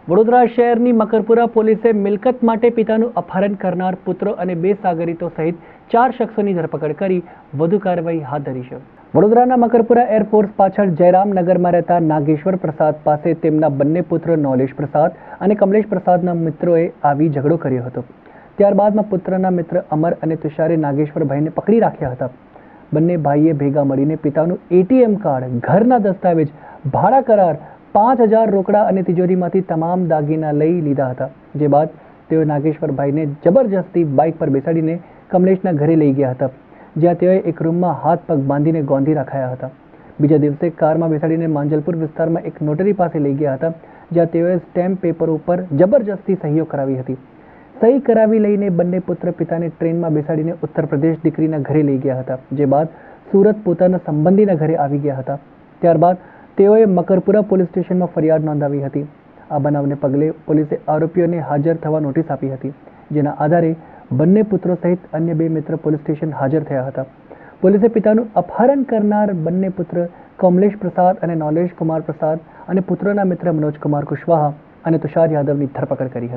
વડોદરા શહેરની મકરપુરા પોલીસે મિલકત માટે પિતાનું અપહરણ કરનાર પુત્ર અને 2 સાગરીતો સહિત 4 શખ્સોની ધરપકડ કરી વધુ કાર્યવાહી હાથ ધરી છે। વડોદરાના મકરપુરા એરફોર્સ પાછળ જયરામનગરમાં રહેતા નાગેશ્વર પ્રસાદ પાસે તેમના બંને પુત્ર નોલેશ પ્રસાદ અને કમલેશ પ્રસાદના મિત્રોએ આવી ઝઘડો કર્યો હતો। ત્યારબાદમાં પુત્રના મિત્ર અમર અને તુષારે નાગેશ્વરભાઈને પકડી રાખ્યા હતા। બંને ભાઈએ ભેગા મળીને પિતાનું એટીએમ કાર્ડ, ઘરના દસ્તાવેજ, ભાડા કરાર, 5000 રોકડા અને તિજોરીમાંથી તમામ દાગીના લઈ લીધા હતા। જે બાદ તેઓ નાગેશ્વરભાઈને જબરજસ્તી બાઇક પર બેસાડીને કમલેશના ઘરે લઈ ગયા હતા, જ્યાં તેઓએ એક રૂમમાં હાથ પગ બાંધીને ગોંધી રાખ્યા હતા। બીજા દિવસે કારમાં બેસાડીને માંજલપુર વિસ્તારમાં એક નોટરી પાસે લઈ ગયા હતા, જ્યાં તેઓએ સ્ટેમ્પ પેપર ઉપર જબરજસ્તી સહીઓ કરાવી હતી। સહી કરાવી લઈને બંને પુત્ર પિતાને ટ્રેનમાં બેસાડીને ઉત્તર પ્રદેશ દીકરીના ઘરે લઈ ગયા હતા। જે બાદ સુરત પોતાના સંબંધીના ઘરે આવી ગયા હતા। ત્યારબાદ તેઓએ મકરપુરા પોલીસ સ્ટેશનમાં ફરિયાદ નોંધાવી હતી। આ બનાવને પગલે પોલીસે આરોપીઓને હાજર થવા નોટિસ આપી હતી, જેના આધારે બંને પુત્રો સહિત અન્ય 2 મિત્ર પોલીસ સ્ટેશન હાજર થયા હતા। પોલીસે પિતાનું અપહરણ કરનાર બંને પુત્ર કમલેશ પ્રસાદ અને નોલેશ કુમાર પ્રસાદ અને પુત્રના મિત્ર મનોજ કુમાર કુશવાહા અને તુષાર યાદવની ધરપકડ કરી હતી।